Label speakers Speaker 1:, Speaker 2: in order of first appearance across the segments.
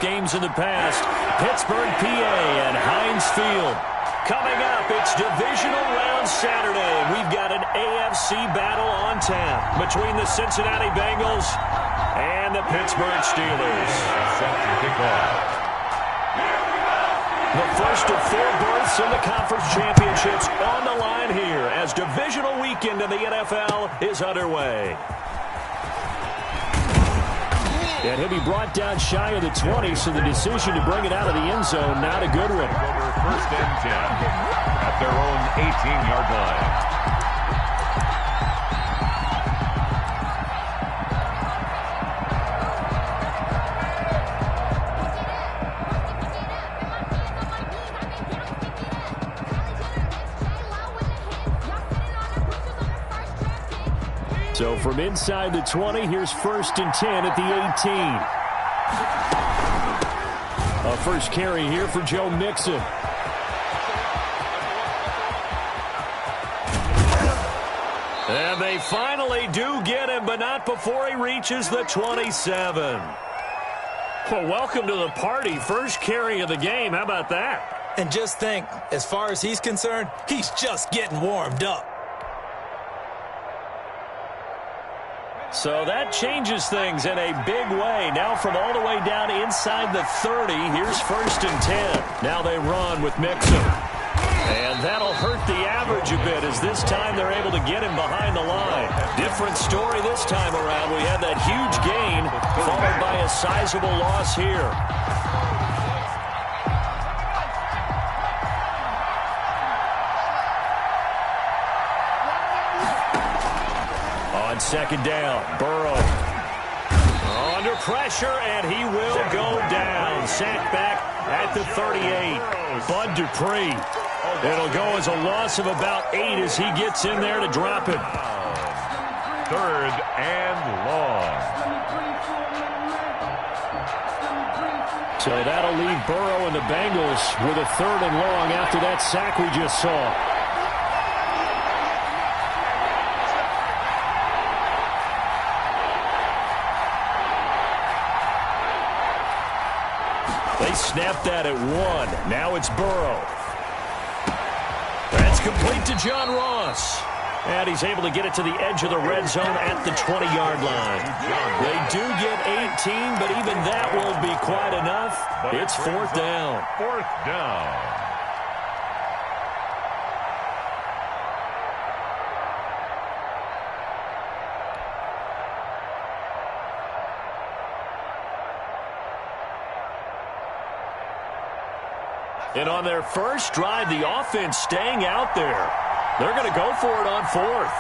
Speaker 1: games in the past. Pittsburgh, PA, and Heinz Field. Coming up, it's Divisional Round Saturday. We've got an AFC battle on tap between the Cincinnati Bengals and the Pittsburgh Steelers. Set to kick off. The first of 4 berths in the conference championships on the line here as divisional weekend in the NFL is underway. And he'll be brought down shy of the 20, so the decision to bring it out of the end zone, not a good one.
Speaker 2: First and 10 at their own 18-yard line.
Speaker 1: So from inside the 20, here's first and 10 at the 18. A first carry here for Joe Mixon. And they finally do get him, but not before he reaches the 27. Well, welcome to the party. First carry of the game. How about that?
Speaker 3: And just think, as far as he's concerned, he's just getting warmed up.
Speaker 1: So that changes things in a big way. Now from all the way down inside the 30, here's first and 10. Now they run with Mixon. And that'll hurt the average a bit as this time they're able to get him behind the line. Different story this time around. We had that huge gain followed by a sizable loss here. On second down, Burrow under pressure, and he will go down. Sacked back at the 38. Bud Dupree. It'll go as a loss of about 8 as he gets in there to drop it.
Speaker 2: Third and long.
Speaker 1: So that'll leave Burrow and the Bengals with a third and long after that sack we just saw. They snapped that at 1. Now it's Burrow. That's complete to John Ross. And he's able to get it to the edge of the red zone at the 20-yard line. They do get 18, but even that won't be quite enough. It's fourth down.
Speaker 2: Fourth down.
Speaker 1: And on their first drive, the offense staying out there. They're going to go for it on fourth.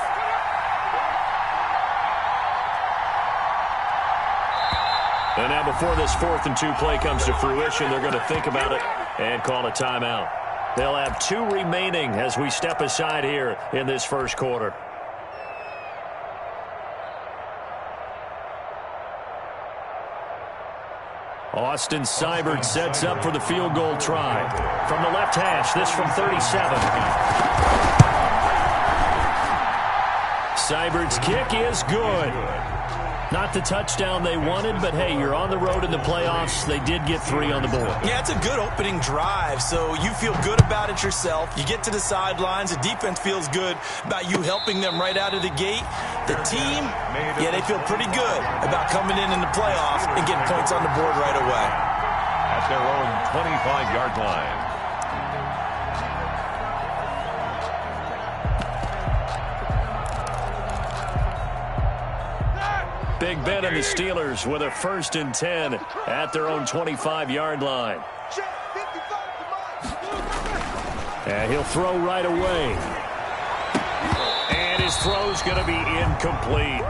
Speaker 1: And now before this 4th and 2 play comes to fruition, they're going to think about it and call a timeout. They'll have 2 remaining as we step aside here in this first quarter. Austin Seibert sets up for the field goal try. From the left hash, this from 37. Seibert's kick is good. Not the touchdown they wanted, but hey, you're on the road in the playoffs. They did get 3 on the board.
Speaker 3: Yeah, it's a good opening drive, so you feel good about it yourself. You get to the sidelines. The defense feels good about you helping them right out of the gate. The team, yeah, they feel pretty good about coming in the playoffs and getting points on the board right away.
Speaker 2: At their own 25-yard line.
Speaker 1: Big Ben and the Steelers with a first and 10 at their own 25-yard line. And he'll throw right away. And his throw's going to be incomplete.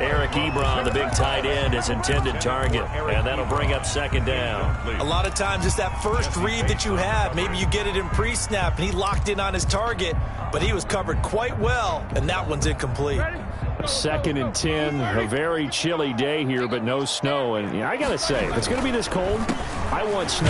Speaker 1: Eric Ebron, the big tight end, is intended target. And that'll bring up second down.
Speaker 3: A lot of times it's that first read that you have. Maybe you get it in pre-snap, and he locked in on his target, but he was covered quite well, and that one's incomplete.
Speaker 1: Second and 10, a very chilly day here, but no snow. And I got to say, if it's going to be this cold, I want snow.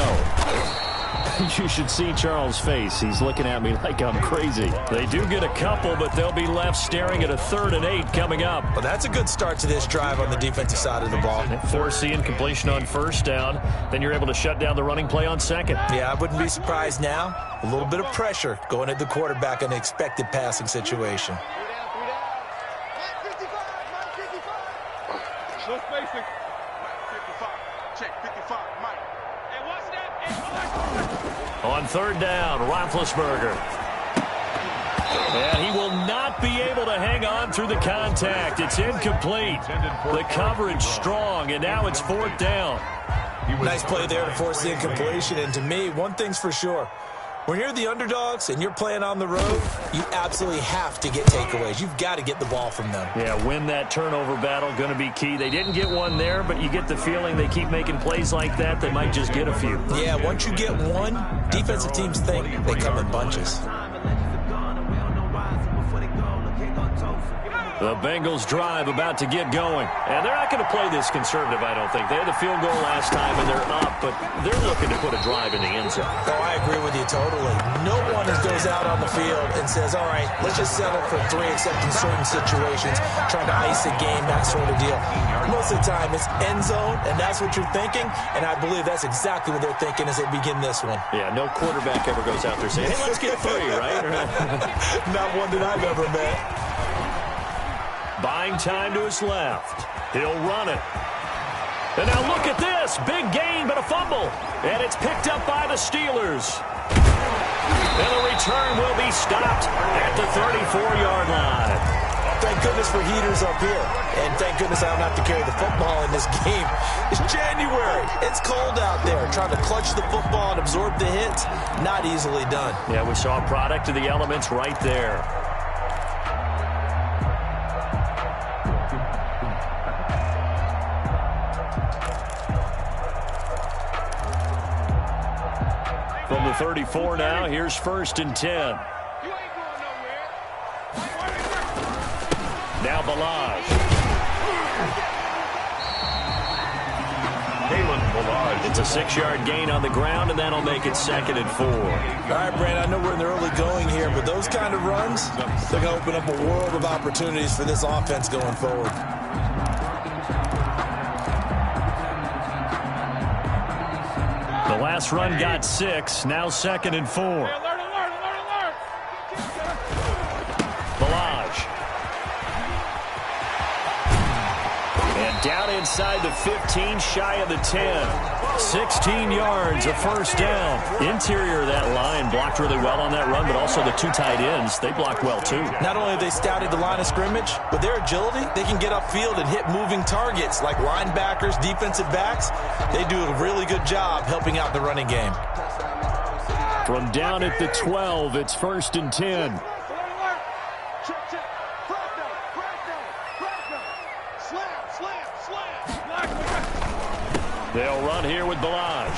Speaker 1: You should see Charles' face. He's looking at me like I'm crazy. They do get a couple, but they'll be left staring at a 3rd and 8 coming up.
Speaker 3: Well, that's a good start to this drive on the defensive side of the ball.
Speaker 1: Forcing completion on 1st down. Then you're able to shut down the running play on 2nd.
Speaker 3: Yeah, I wouldn't be surprised now. A little bit of pressure going at the quarterback in an expected passing situation.
Speaker 4: No spacing. Mike 55. Check 55. Mike. Hey, what's that?
Speaker 1: On 3rd down, Roethlisberger. And he will not be able to hang on through the contact. It's incomplete. The coverage strong, and now it's 4th down.
Speaker 3: Nice play there to force the incompletion. And to me, one thing's for sure. When you're the underdogs and you're playing on the road, you absolutely have to get takeaways. You've got to get the ball from them.
Speaker 1: Yeah, win that turnover battle, going to be key. They didn't get one there, but you get the feeling they keep making plays like that, they might just get a few.
Speaker 3: Yeah, once you get one, defensive teams think they come in bunches.
Speaker 1: The Bengals drive about to get going. And they're not going to play this conservative, I don't think. They had the field goal last time, and they're up, but they're looking to put a drive in the end zone.
Speaker 3: Oh, I agree with you totally. No one goes out on the field and says, all right, let's just settle for 3, except in certain situations, trying to ice a game, that sort of deal. Most of the time, it's end zone, and that's what you're thinking, and I believe that's exactly what they're thinking as they begin this one.
Speaker 1: Yeah, no quarterback ever goes out there saying, hey, let's get 3, right?
Speaker 3: Not one that I've ever met.
Speaker 1: Buying time to his left. He'll run it. And now look at this. Big gain, but a fumble. And it's picked up by the Steelers. And the return will be stopped at the 34-yard line.
Speaker 3: Thank goodness for heaters up here. And thank goodness I don't have to carry the football in this game. It's January. It's cold out there. Trying to clutch the football and absorb the hits, not easily done.
Speaker 1: Yeah, we saw a product of the elements right there. From the 34 now, here's 1st and 10. Now Balaj. It's a 6-yard gain on the ground, and that'll make it 2nd and 4.
Speaker 3: All right, Brand, I know we're in the early going here, but those kind of runs, they're going to open up a world of opportunities for this offense going forward.
Speaker 1: The last run got 6, now 2nd and 4. Balaj. And down inside the 15, shy of the 10. 16 yards, a 1st down. Interior of that line blocked really well on that run, but also the 2 tight ends, they blocked well too.
Speaker 3: Not only have they scouted the line of scrimmage, but their agility, they can get upfield and hit moving targets like linebackers, defensive backs. They do a really good job helping out the running game.
Speaker 1: From down at the 12, it's 1st and 10. They'll run here with Balaj.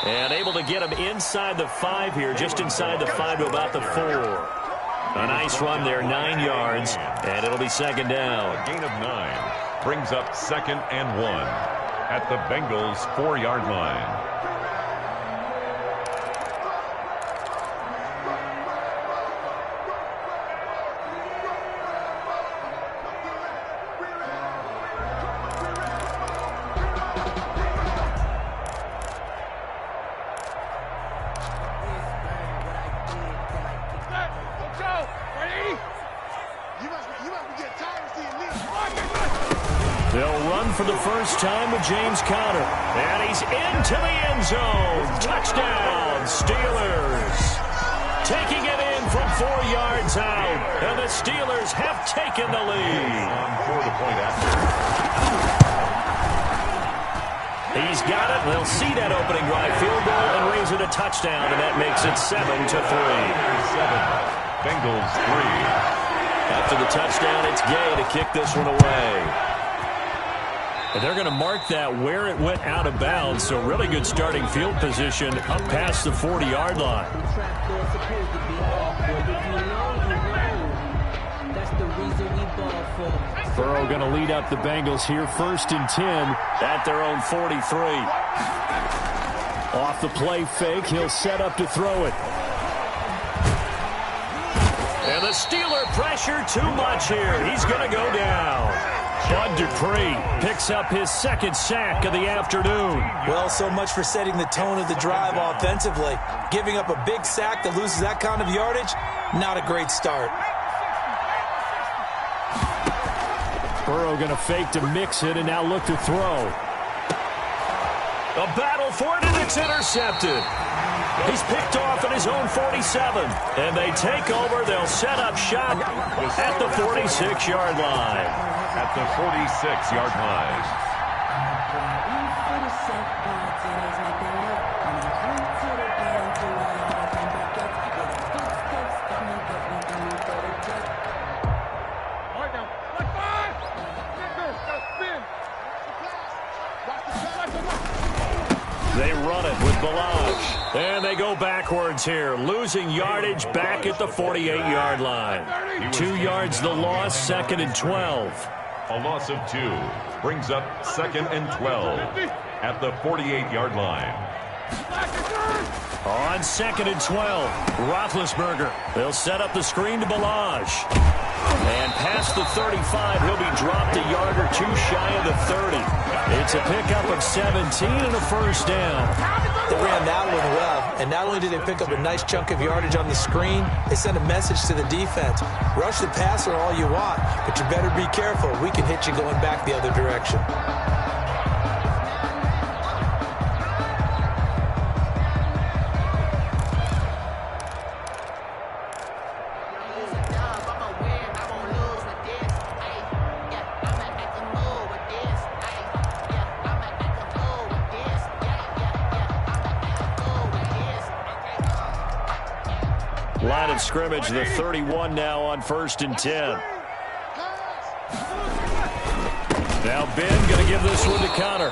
Speaker 1: And able to get him inside the 5 here, just inside the 5 to about the 4. A nice run there, 9 yards, and it'll be 2nd down.
Speaker 2: A gain of 9 brings up 2nd and 1 at the Bengals' 4-yard line.
Speaker 1: They'll run for the first time with James Conner. And he's into the end zone. Touchdown, Steelers. Taking it in from 4 yards out. And the Steelers have taken the lead.
Speaker 2: For the point after.
Speaker 1: He's got it. They'll see that opening drive field goal and raise it a touchdown. And that makes it 7-3.
Speaker 2: 7. Bengals 3.
Speaker 1: After the touchdown, it's Gay to kick this one away. And they're going to mark that where it went out of bounds. So really good starting field position up past the 40-yard line. Burrow going to lead up the Bengals here. 1st and 10 at their own 43. Off the play fake, he'll set up to throw it. And the Steeler pressure too much here. He's going to go down. Bud Dupree picks up his second sack of the afternoon.
Speaker 3: Well, so much for setting the tone of the drive offensively. Giving up a big sack that loses that kind of yardage, not a great start.
Speaker 1: Burrow going to fake to mix it and now look to throw. A battle for it, and it's intercepted. He's picked off at his own 47. And they take over. They'll set up shop at the 46-yard line.
Speaker 2: At the 46-yard line.
Speaker 1: They run it with Balaj. And they go backwards here, losing yardage back at the 48-yard line. 2 yards the loss, 2nd and 12.
Speaker 2: A loss of 2 brings up 2nd and 12 at the 48-yard line.
Speaker 1: On 2nd and 12, Roethlisberger. They'll set up the screen to Balaj. And past the 35, he'll be dropped a yard or two shy of the 30. It's a pickup of 17 and a first down.
Speaker 3: They ran that one well, and not only did they pick up a nice chunk of yardage on the screen, they sent a message to the defense. Rush the passer all you want, but you better be careful. We can hit you going back the other direction.
Speaker 1: Line of scrimmage, the 31 now on 1st and 10. Now Ben going to give this one to Connor.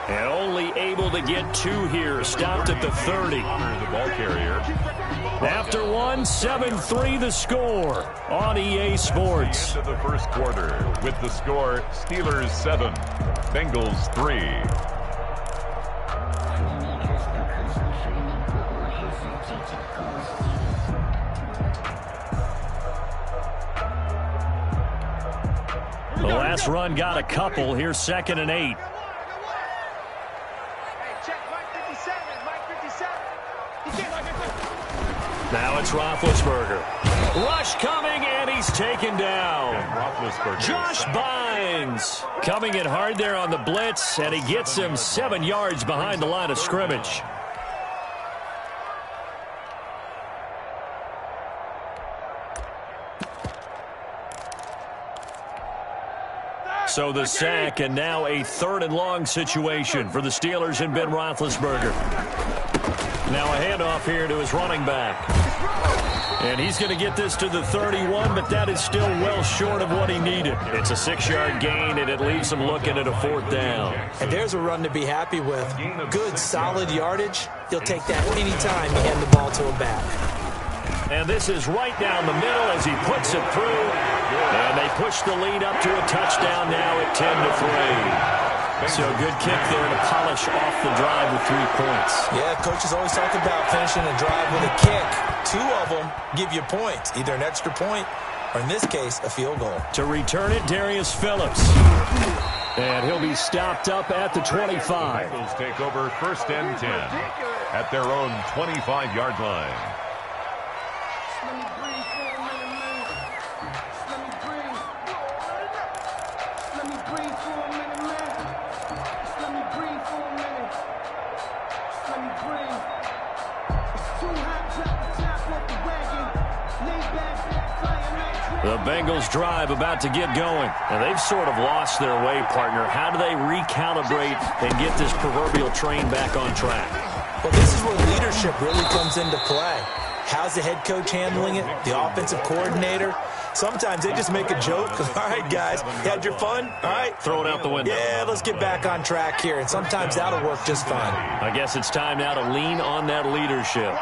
Speaker 1: And only able to get 2 here. Stopped at the 30.
Speaker 2: The ball carrier.
Speaker 1: After one, 7-3 the score on EA Sports.
Speaker 2: End of the first quarter with the score Steelers 7, Bengals 3.
Speaker 1: The last run got a couple. Here's 2nd and 8. Now it's Roethlisberger. Rush coming, and he's taken down. Josh Bynes coming in hard there on the blitz, and he gets him 7 yards behind the line of scrimmage. So the sack, and now a 3rd and long situation for the Steelers and Ben Roethlisberger. Now a handoff here to his running back. And he's going to get this to the 31, but that is still well short of what he needed. It's a 6-yard gain, and it leaves him looking at a 4th down.
Speaker 3: And there's a run to be happy with. Good, solid yardage. He'll take that anytime you hand the ball to him back.
Speaker 1: And this is right down the middle as he puts it through. And they push the lead up to a touchdown now at 10-3. So a good kick there to polish off the drive with 3 points.
Speaker 3: Yeah, coaches always talk about finishing a drive with a kick. 2 of them give you points, either an extra point or, in this case, a field goal.
Speaker 1: To return it, Darius Phillips. And he'll be stopped up at the 25.
Speaker 2: Bengals take over 1st and 10 at their own 25-yard line.
Speaker 1: The Bengals drive about to get going. And they've sort of lost their way, partner. How do they recalibrate and get this proverbial train back on track?
Speaker 3: Well, this is where leadership really comes into play. How's the head coach handling it? The offensive coordinator? Sometimes they just make a joke. All right, guys, you had your fun? All right.
Speaker 1: Throw it out the window.
Speaker 3: Yeah, let's get back on track here. And sometimes that'll work just fine.
Speaker 1: I guess it's time now to lean on that leadership.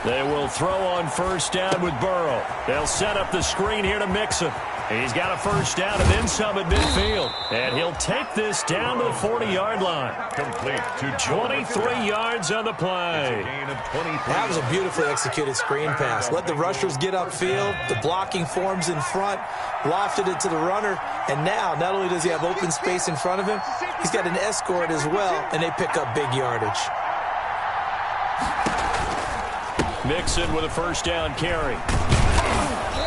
Speaker 1: They will throw on 1st down with Burrow. They'll set up the screen here to mix him. He's got a first down and then some at midfield. And he'll take this down to the 40-yard line.
Speaker 2: Complete to
Speaker 1: 23 yards on the play.
Speaker 2: Gain of 23.
Speaker 3: That was a beautifully executed screen pass. Let the rushers get upfield. The blocking forms in front. Lofted it to the runner. And now, not only does he have open space in front of him, he's got an escort as well, and they pick up big yardage.
Speaker 1: Mixon with a first down carry.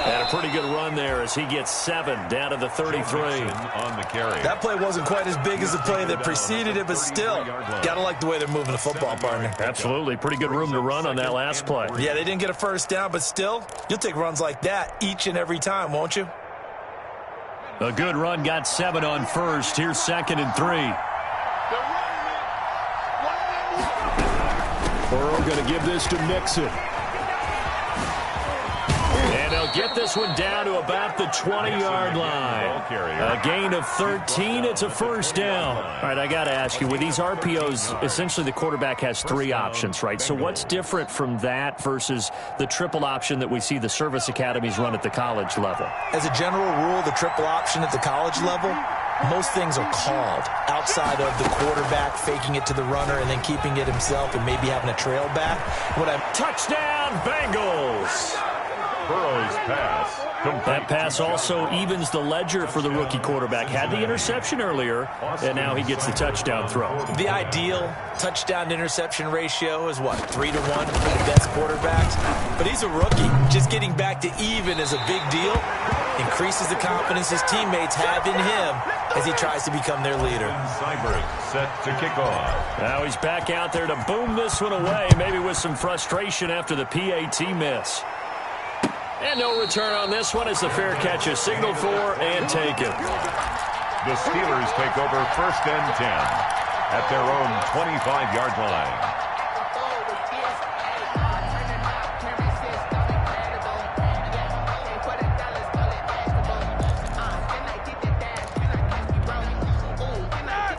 Speaker 1: And a pretty good run there as he gets 7 down to the 33.
Speaker 2: On the carry.
Speaker 3: That play wasn't quite as big as the play that preceded it, but still, gotta like the way they're moving the football, partner.
Speaker 1: Absolutely. Pretty good room to run on that last play.
Speaker 3: Yeah, they didn't get a first down, but still, you'll take runs like that each and every time, won't you?
Speaker 1: A good run got 7 on first. Here's 2nd and 3. Burrow going to give this to Mixon. And they'll get this one down to about the 20-yard line. A gain of 13. It's a first down. All right, I got to ask you, with these RPOs, essentially the quarterback has 3 options, right? So what's different from that versus the triple option that we see the service academies run at the college level?
Speaker 3: As a general rule, the triple option at the college level, most things are called outside of the quarterback faking it to the runner and then keeping it himself and maybe having a trail back.
Speaker 1: Touchdown, Bengals!
Speaker 2: Burrow's pass.
Speaker 1: That pass also evens the ledger for the rookie quarterback. Had the interception earlier, and now he gets the touchdown throw.
Speaker 3: The ideal touchdown-interception ratio is, what, 3 to 1 for the best quarterbacks? But he's a rookie. Just getting back to even is a big deal. Increases the confidence his teammates have in him as he tries to become their leader.
Speaker 2: Cybert set to kick off.
Speaker 1: Now he's back out there to boom this one away, maybe with some frustration after the PAT miss. And no return on this one as the fair catch is signaled for and taken.
Speaker 2: The Steelers take over 1st and 10 at their own 25-yard line.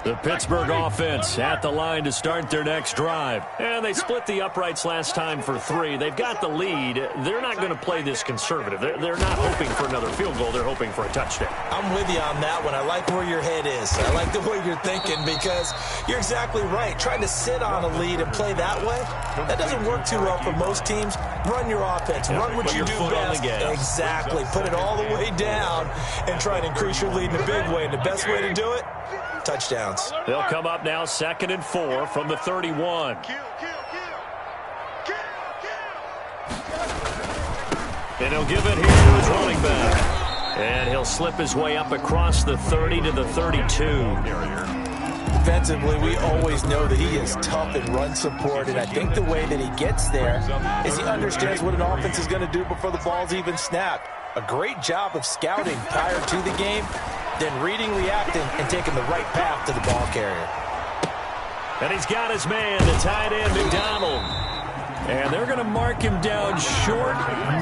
Speaker 1: The Pittsburgh offense at the line to start their next drive. And they split the uprights last time for 3. They've got the lead. They're not going to play this conservative. They're not hoping for another field goal. They're hoping for a touchdown.
Speaker 3: I'm with you on that one. I like where your head is. I like the way you're thinking because you're exactly right. Trying to sit on a lead and play that way, that doesn't work too well for most teams. Run your offense. Run what you do best. Exactly. Put it all the way down and try and increase your lead in a big way. And the best way to do it, touchdowns.
Speaker 1: They'll come up now 2nd and 4 from the 31. And he'll give it here to his running back. And he'll slip his way up across the 30 to the 32.
Speaker 3: Defensively, we always know that he is tough in run support, and I think the way that he gets there is he understands what an offense is going to do before the ball's even snapped. A great job of scouting prior to the game, then reading, reacting, and taking the right path to the ball carrier.
Speaker 1: And he's got his man, the tight end, McDonald. And they're going to mark him down short,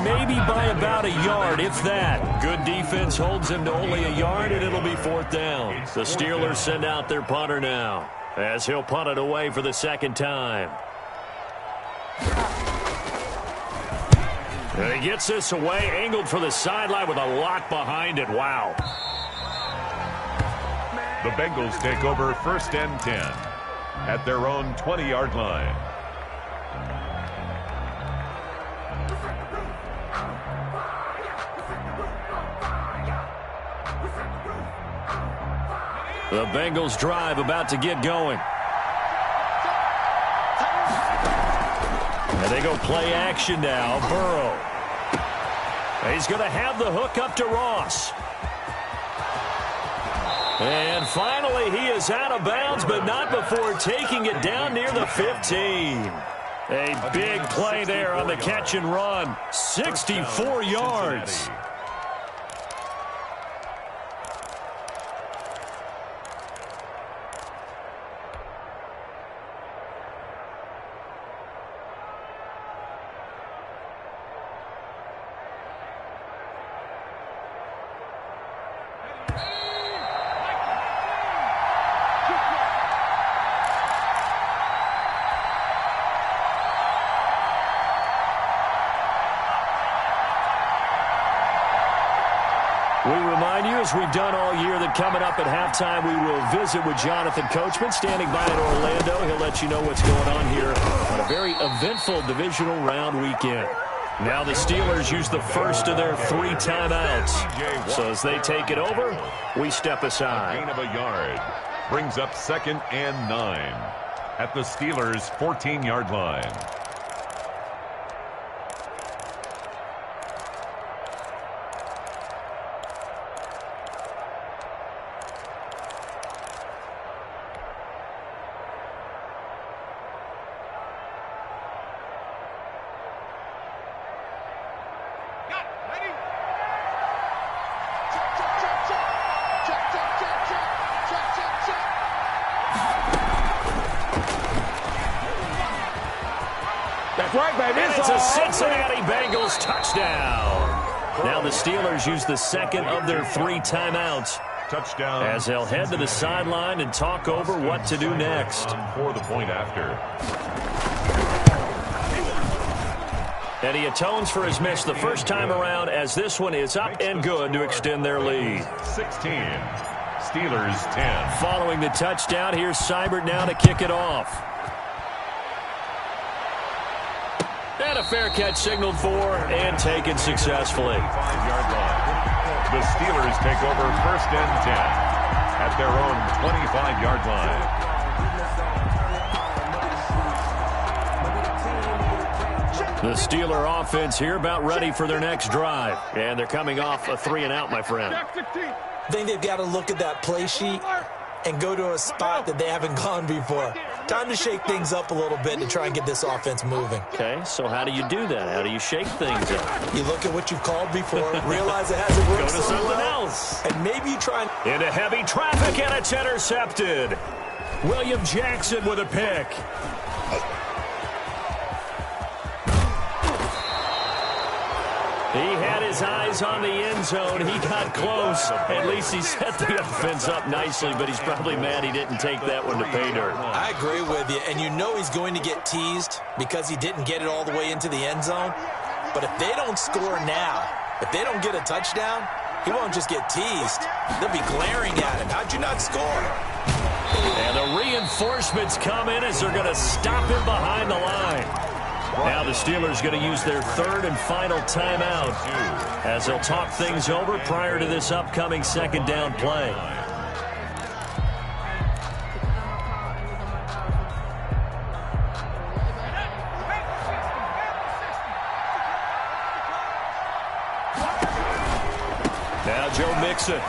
Speaker 1: maybe by about a yard, if that. Good defense holds him to only a yard, and it'll be 4th down. The Steelers send out their punter now, as he'll punt it away for the 2nd time. And he gets this away, angled for the sideline with a lot behind it. Wow.
Speaker 2: The Bengals take over 1st and 10 at their own 20-yard line.
Speaker 1: The Bengals drive about to get going. And they go play action now. Burrow. He's going to have the hook up to Ross. And finally, he is out of bounds, but not before taking it down near the 15. A big play there on the catch and run. 64 yards. as we've done all year, that coming up at halftime, we will visit with Jonathan Coachman, standing by in Orlando. He'll let you know what's going on here on a very eventful divisional round weekend. Now the Steelers use the first of their 3 timeouts. So as they take it over, we step aside.
Speaker 2: Gain of a yard brings up 2nd and 9 at the Steelers' 14-yard line.
Speaker 1: And it's a Cincinnati Bengals touchdown. Now the Steelers use the second of their 3 timeouts.
Speaker 2: Touchdown.
Speaker 1: As they'll head to the sideline and talk over what to do next.
Speaker 2: For the point after.
Speaker 1: And he atones for his miss the first time around, as this one is up and good to extend their lead.
Speaker 2: 16. Steelers 10.
Speaker 1: Following the touchdown, here's Seibert now to kick it off. And a fair catch signaled for and taken successfully.
Speaker 2: 5-yard line. The Steelers take over 1st and 10 at their own 25-yard line.
Speaker 1: The Steeler offense here about ready for their next drive. And they're coming off a 3-and-out, my friend.
Speaker 3: I think they've got to look at that play sheet and go to a spot that they haven't gone before. Time to shake things up a little bit to try and get this offense moving.
Speaker 1: Okay, so how do you do that? How do you shake things up?
Speaker 3: You look at what you've called before, realize it hasn't worked
Speaker 1: Go to
Speaker 3: so
Speaker 1: something
Speaker 3: well,
Speaker 1: else.
Speaker 3: and maybe you try and...
Speaker 1: Into heavy traffic, and it's intercepted. William Jackson with a pick. He had his eyes on the end zone. He got close. At least he set the offense up nicely, but he's probably mad he didn't take that one to pay dirt.
Speaker 3: I agree with you, and you know he's going to get teased because he didn't get it all the way into the end zone. But if they don't score now, if they don't get a touchdown, he won't just get teased. They'll be glaring at him. How'd you not score?
Speaker 1: And the reinforcements come in as they're going to stop him behind the line. Now the Steelers going to use their 3rd and final timeout as they'll talk things over prior to this upcoming 2nd down play. Now Joe Mixon.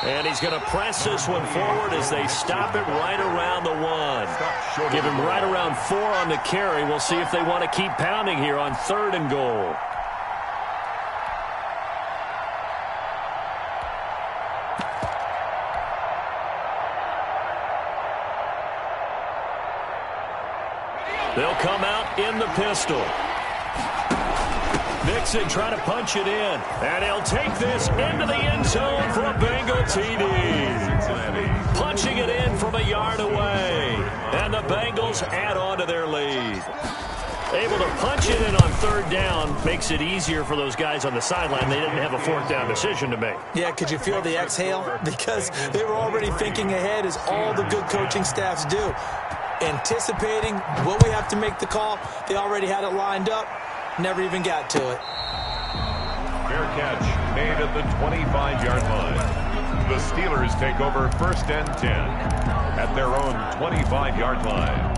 Speaker 1: And he's going to press this one forward as they stop it right around the 1. Give him right around 4 on the carry. We'll see if they want to keep pounding here on 3rd and goal. They'll come out in the pistol. Mixon trying to punch it in. And he'll take this into the end zone for a Bengal TD. Punching it in from a yard away. And the Bengals add on to their lead. Able to punch it in on 3rd down makes it easier for those guys on the sideline. They didn't have a 4th down decision to make.
Speaker 3: Yeah, could you feel the exhale? Because they were already thinking ahead, as all the good coaching staffs do. Anticipating what we have to make the call. They already had it lined up. Never even got to it.
Speaker 2: Fair catch made at the 25-yard line. The Steelers take over 1st and 10 at their own 25-yard line.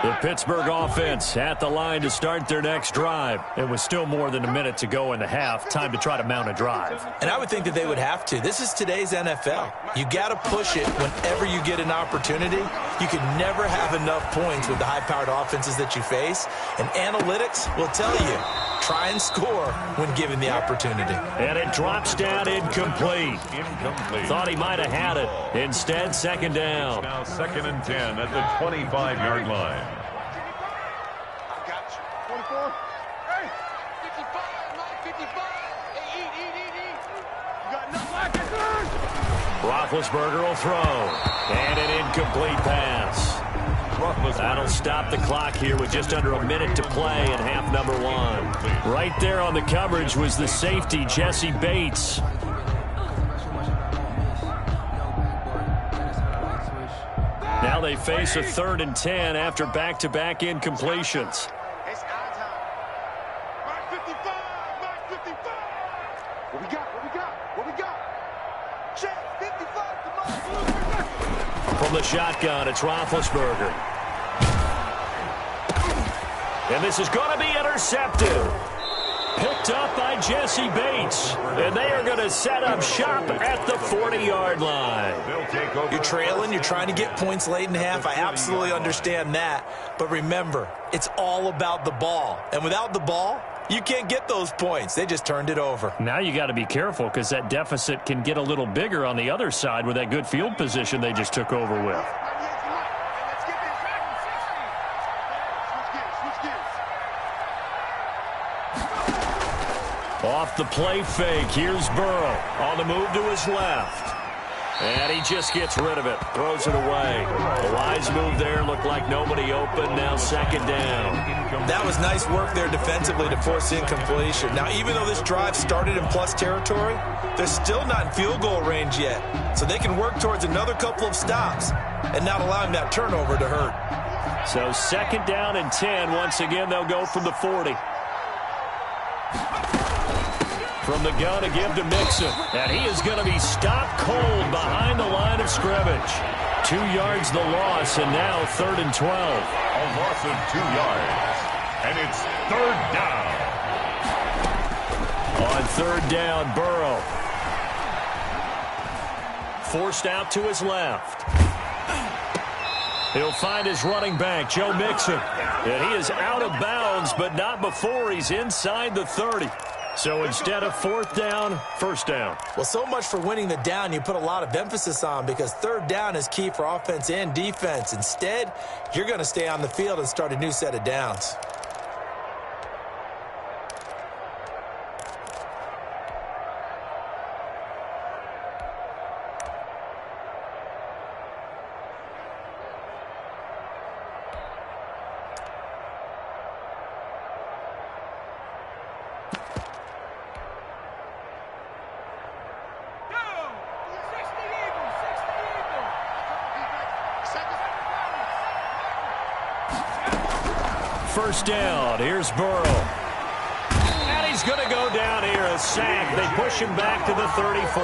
Speaker 1: The Pittsburgh offense at the line to start their next drive. It was still more than a minute to go in the half. Time to try to mount a drive.
Speaker 3: And I would think that they would have to. This is today's NFL. You got to push it whenever you get an opportunity. You can never have enough points with the high-powered offenses that you face. And analytics will tell you, try and score when given the opportunity.
Speaker 1: And it drops down incomplete. Thought he might have had it. Instead, 2nd down.
Speaker 2: Now 2nd and 10 at the 25-yard line.
Speaker 4: I got you. 24. Hey, 55, Mike, 55. Hey, eat. You got nothing like it,
Speaker 1: Roethlisberger will throw. And an incomplete pass. That'll stop the clock here with just under a minute to play in half number one. Right there on the coverage was the safety, Jesse Bates. Now they face a 3rd and 10 after back-to-back incompletions.
Speaker 4: It's our time. Mark 55, Mark 55. What we got? What we got? What we got? Check 55, come on.
Speaker 1: From the shotgun, it's Roethlisberger. And this is going to be intercepted. Picked up by Jesse Bates. And they are going to set up shop at the 40-yard line.
Speaker 3: You're trailing, you're trying to get points late in half. I absolutely understand that. But remember, it's all about the ball. And without the ball, you can't get those points. They just turned it over.
Speaker 1: Now you got to be careful because that deficit can get a little bigger on the other side with that good field position they just took over with.
Speaker 4: Let's get this back in 60. Switch gears.
Speaker 1: Off the play fake, here's Burrow on the move to his left. And he just gets rid of it, throws it away. A wise move there, looked like nobody open, now 2nd down.
Speaker 3: That was nice work there defensively to force incompletion. Now, even though this drive started in plus territory, they're still not in field goal range yet. So they can work towards another couple of stops and not allowing that turnover to hurt.
Speaker 1: So 2nd down and 10. Once again, they'll go from the 40. From the gun to give to Mixon. And he is going to be stopped cold behind the line of scrimmage. 2 yards the loss, and now 3rd and 12.
Speaker 2: A loss of 2 yards. And it's 3rd down.
Speaker 1: On 3rd down, Burrow. Forced out to his left. He'll find his running back, Joe Mixon. And he is out of bounds, but not before he's inside the 30. So instead of 4th down, 1st down.
Speaker 3: Well, so much for winning the down you put a lot of emphasis on because 3rd down is key for offense and defense. Instead, you're going to stay on the field and start a new set of downs.
Speaker 1: First down, here's Burrow. And he's going to go down here, a sack. They push him back to the 34.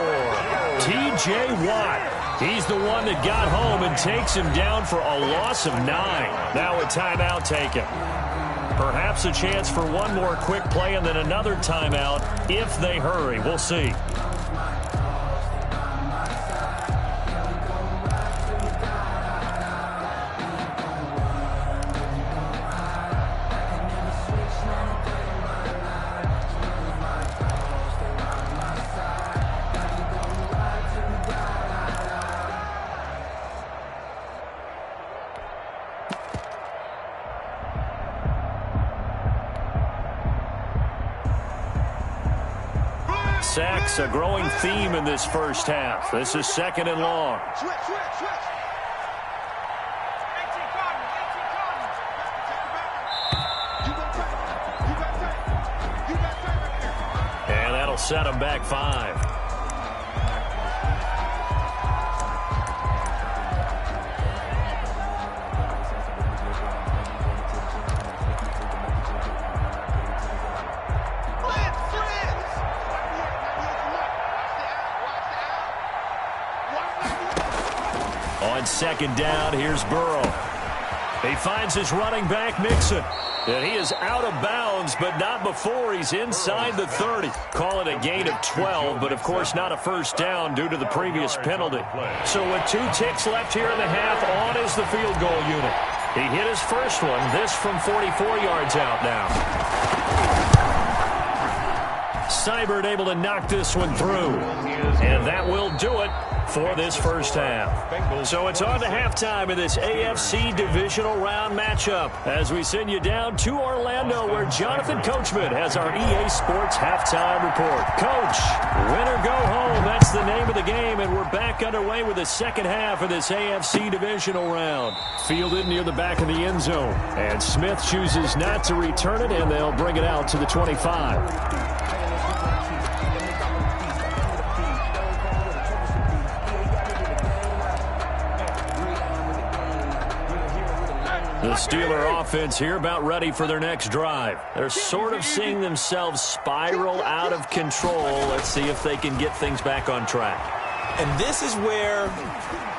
Speaker 1: T.J. Watt, he's the one that got home and takes him down for a loss of 9. Now a timeout taken. Perhaps a chance for one more quick play and then another timeout if they hurry. We'll see. Sacks, a growing theme in this first half. This is 2nd and long.
Speaker 4: Switch.
Speaker 1: And that'll set him back 5. On 2nd down, here's Burrow. He finds his running back, Mixon. And he is out of bounds, but not before he's inside the 30. Call it a gain of 12, but of course not a first down due to the previous penalty. So with 2 ticks left here in the half, on is the field goal unit. He hit his first one, this from 44 yards out now. Seibert able to knock this one through. And that will do it for this first half. So it's on to halftime in this AFC divisional round matchup as we send you down to Orlando where Jonathan Coachman has our EA Sports halftime report. Coach, win or go home, that's the name of the game, and we're back underway with the second half of this AFC divisional round. Fielded near the back of the end zone, and Smith chooses not to return it, and they'll bring it out to the 25. The Steeler offense here about ready for their next drive. They're sort of seeing themselves spiral out of control. Let's see if they can get things back on track.
Speaker 3: And this is where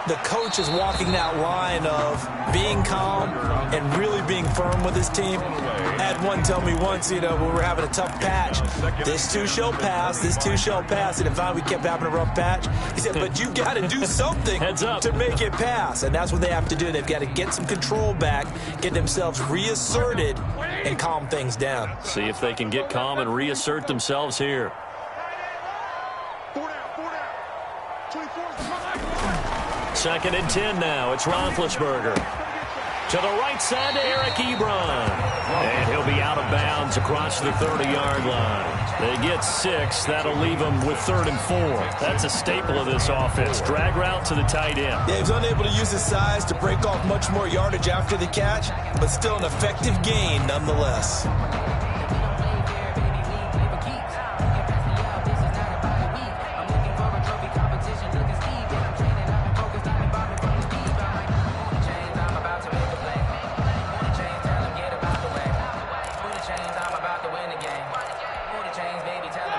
Speaker 3: the coach is walking that line of being calm and really being firm with his team. I had one tell me once, when we were having a tough patch, this too shall pass, this too shall pass. And finally we kept having a rough patch. He said, but you got to do something to make it pass. And that's what they have to do. They've got to get some control back, get themselves reasserted, and calm things down.
Speaker 1: See if they can get calm and reassert themselves here. 2nd and 10 now. It's Roethlisberger. To the right side to Eric Ebron. And he'll be out of bounds across the 30-yard line. They get 6. That'll leave them with 3rd and 4. That's a staple of this offense. Drag route to the tight end.
Speaker 3: Yeah, he was unable to use his size to break off much more yardage after the catch, but still an effective gain nonetheless.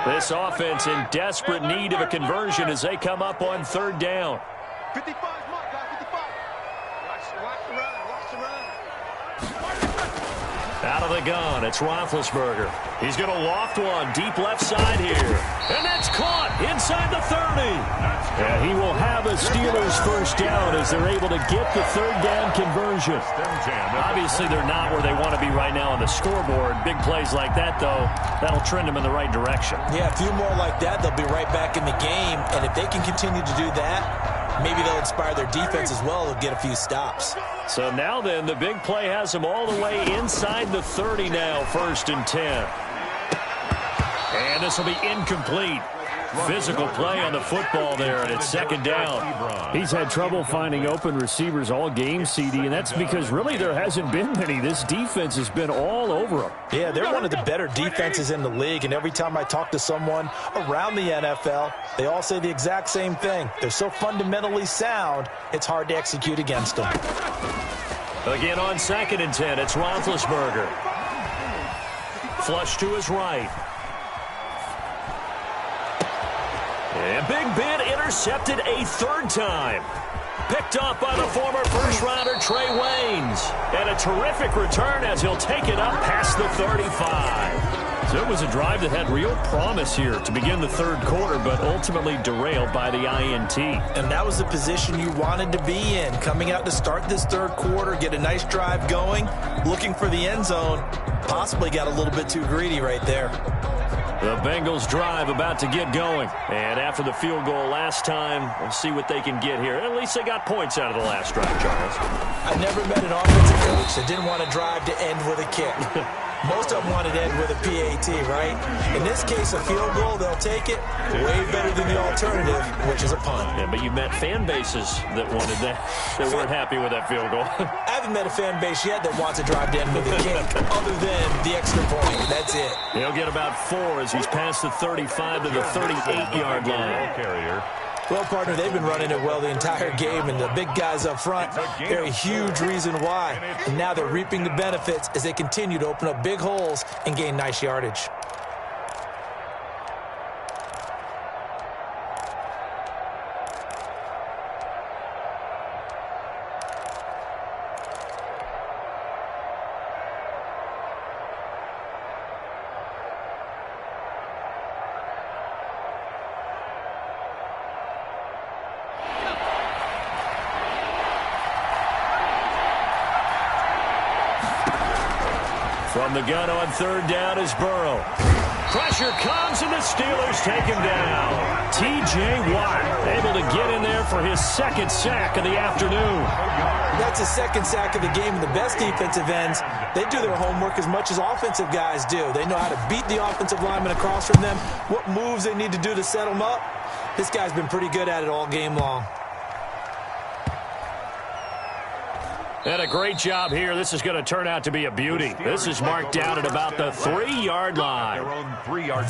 Speaker 1: This offense in desperate need of a conversion as they come up on 3rd down.
Speaker 4: 55, Mike, 55. Watch the run.
Speaker 1: Out of the gun, it's Roethlisberger. He's going to loft one deep left side here. And that's caught inside the 30. And he will have a Steelers first down as they're able to get the 3rd down conversion. Obviously, they're not where they want to be right now on the scoreboard. Big plays like that, though, that'll trend them in the right direction.
Speaker 3: Yeah, a few more like that, they'll be right back in the game. And if they can continue to do that, maybe they'll inspire their defense as well to get a few stops.
Speaker 1: So now then, the big play has them all the way inside the 30 now, 1st and 10. And this will be incomplete. Physical play on the football there, and it's 2nd down.
Speaker 5: He's had trouble finding open receivers all game, CD, and that's because really there hasn't been many. This defense has been all over them.
Speaker 3: Yeah, they're one of the better defenses in the league, and every time I talk to someone around the NFL, they all say the exact same thing. They're so fundamentally sound, it's hard to execute against them.
Speaker 1: Again on 2nd and 10, it's Roethlisberger. Flush to his right. And Big Ben intercepted a 3rd time. Picked off by the former first-rounder Trey Waynes. And a terrific return as he'll take it up past the 35. So it was a drive that had real promise here to begin the 3rd quarter, but ultimately derailed by the INT.
Speaker 3: And that was the position you wanted to be in. Coming out to start this 3rd quarter, get a nice drive going, looking for the end zone. Possibly got a little bit too greedy right there.
Speaker 1: The Bengals drive about to get going. And after the field goal last time, we'll see what they can get here. At least they got points out of the last drive, Charles.
Speaker 3: I never met an offensive coach that didn't want to drive to end with a kick. Most of them wanted to end with a PAT, right? In this case, a field goal, they'll take it. Way better than the alternative, which is a punt.
Speaker 1: Yeah, but you met fan bases that wanted that, that weren't happy with that field goal.
Speaker 3: I haven't met a fan base yet that wants to drive to end with a kick, other than the extra point. That's it.
Speaker 1: He'll get about 4 as he's past the 35 to the 38-yard line.
Speaker 2: Carrier.
Speaker 3: Well, partner, they've been running it well the entire game, and the big guys up front, they're a huge reason why. And now they're reaping the benefits as they continue to open up big holes and gain nice yardage.
Speaker 1: From the gun on 3rd down is Burrow. Pressure comes, and the Steelers take him down. T.J. Watt able to get in there for his 2nd sack of the afternoon.
Speaker 3: That's his 2nd sack of the game, and the best defensive ends, they do their homework as much as offensive guys do. They know how to beat the offensive lineman across from them, what moves they need to do to set them up. This guy's been pretty good at it all game long.
Speaker 5: And a great job here. This is going to turn out to be a beauty. This is marked down at about the 3-yard line.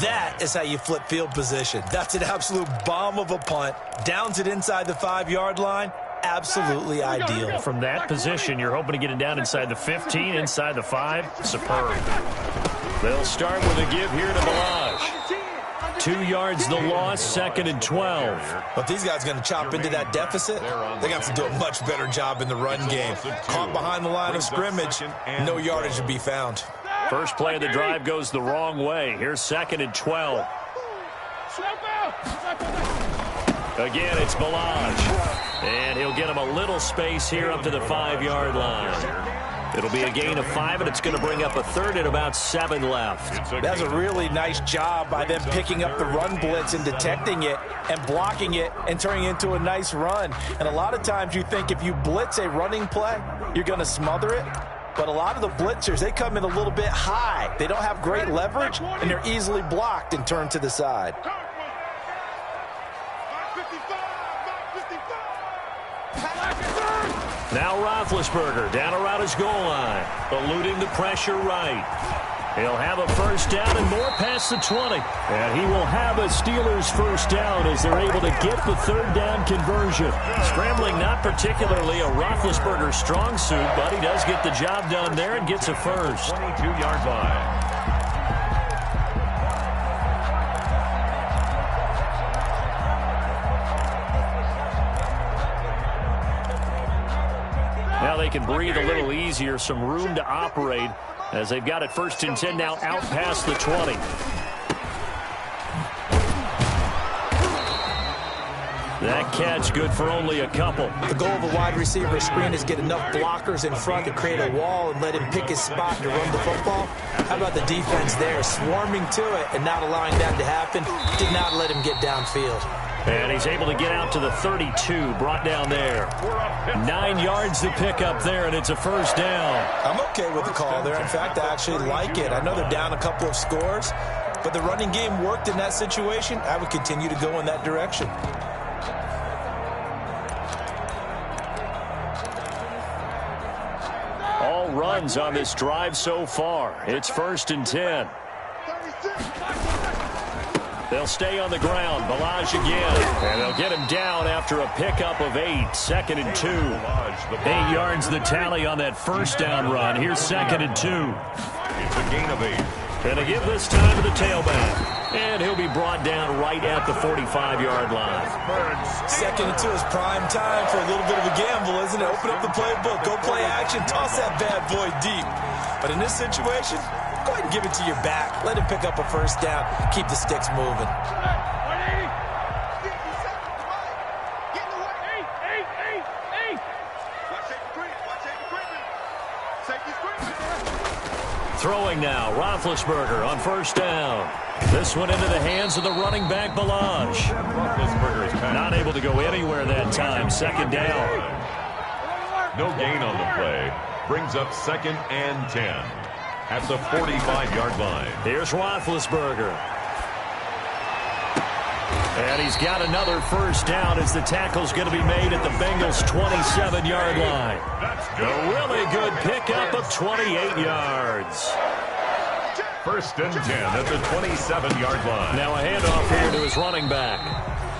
Speaker 3: That is how you flip field position. That's an absolute bomb of a punt. Downs it inside the 5-yard line. Absolutely ideal.
Speaker 5: From that position, you're hoping to get it down inside the 15, inside the 5. Superb. They'll start with a give here to Balazs. 2 yards the loss, 2nd and 12.
Speaker 3: But these guys are going to chop into that deficit. They got to do a much better job in the run game. Caught behind the line of scrimmage, no yardage to be found.
Speaker 5: First play of the drive goes the wrong way. Here's 2nd and 12. Again, it's Balazs. And he'll get him a little space here up to the 5-yard line. It'll be a gain of 5, and it's going to bring up a 3rd and about 7 left.
Speaker 3: That's a really nice job by them picking up the run blitz and detecting it and blocking it and turning it into a nice run. And a lot of times you think if you blitz a running play, you're going to smother it. But a lot of the blitzers, they come in a little bit high. They don't have great leverage, and they're easily blocked and turned to the side.
Speaker 5: Now Roethlisberger down around his goal line, eluding the pressure right. He'll have a first down and more past the 20. And he will have a Steelers first down as they're able to get the 3rd down conversion. Scrambling not particularly a Roethlisberger strong suit, but he does get the job done there and gets a first.
Speaker 2: 22-yard line.
Speaker 5: Now they can breathe a little easier, some room to operate as they've got it 1st and 10 now out past the 20. That catch good for only a couple.
Speaker 3: The goal of a wide receiver screen is get enough blockers in front to create a wall and let him pick his spot to run the football. How about the defense there, swarming to it and not allowing that to happen? Did not let him get downfield.
Speaker 5: And he's able to get out to the 32, brought down there. 9 yards to pick up there, and it's a first down.
Speaker 3: I'm okay with the call there. In fact, I actually like it. I know they're down a couple of scores, but the running game worked in that situation. I would continue to go in that direction.
Speaker 5: All runs on this drive so far. It's 1st and 10. They'll stay on the ground. Balazs again. And they'll get him down after a pickup of 8. 2nd and 2. 8 yards the tally on that first down run. Here's 2nd and 2.
Speaker 2: It's a gain of 8.
Speaker 5: And to give this time to the tailback. And he'll be brought down right at the 45-yard line.
Speaker 3: 2nd and 2 is prime time for a little bit of a gamble, isn't it? Open up the playbook. Go play action. Toss that bad boy deep. But in this situation, go ahead and give it to your back. Let him pick up a first down. Keep the sticks moving.
Speaker 5: Throwing now, Roethlisberger on first down. This one into the hands of the running back, Balazs.
Speaker 2: Roethlisberger is
Speaker 5: not able to go anywhere that time. 2nd down.
Speaker 2: No gain on the play. Brings up 2nd and 10 at the 45-yard line.
Speaker 5: Here's Roethlisberger. And he's got another first down as the tackle's going to be made at the Bengals' 27-yard line. A really good pickup of 28 yards.
Speaker 2: 1st and 10 at the 27-yard line.
Speaker 5: Now a handoff here to his running back.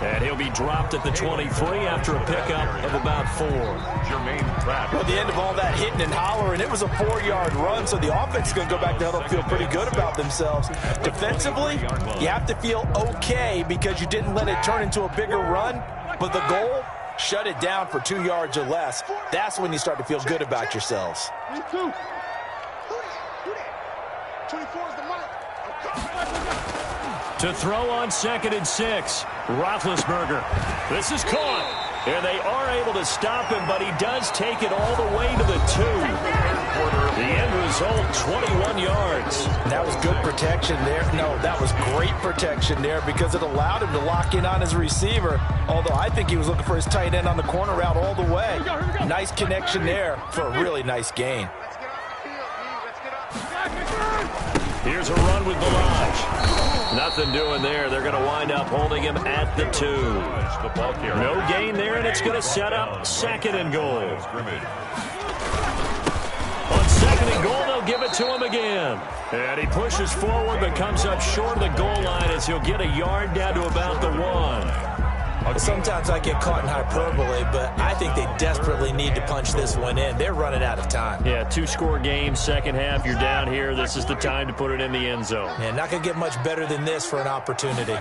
Speaker 5: And he'll be dropped at the 23 after a pickup of about 4.
Speaker 3: Well, at the end of all that hitting and hollering, it was a 4-yard run, so the offense is going to go back to huddle, feel pretty good about themselves. Defensively, you have to feel okay because you didn't let it turn into a bigger run, but the goal, shut it down for 2 yards or less. That's when you start to feel good about yourselves.
Speaker 4: 24 is the mic.
Speaker 5: To throw on 2nd and 6, Roethlisberger. This is caught, and they are able to stop him, but he does take it all the way to the 2. The end result, 21 yards.
Speaker 3: That was good protection there. No, that was great protection there because it allowed him to lock in on his receiver, although I think he was looking for his tight end on the corner route all the way. Nice connection there for a really nice gain.
Speaker 5: Here's a run with Balazs.
Speaker 1: Nothing doing there. They're going to wind up holding him at the 2. No gain there, and it's going to set up second and goal. On second and goal, they'll give it to him again. And he pushes forward but comes up short of the goal line as he'll get a yard down to about the 1.
Speaker 3: Sometimes I get caught in hyperbole, but I think they desperately need to punch this one in. They're running out of time.
Speaker 1: Yeah, 2-score game, second half. You're down here. This is the time to put it in the end zone.
Speaker 3: Yeah, not going to get much better than this for an opportunity.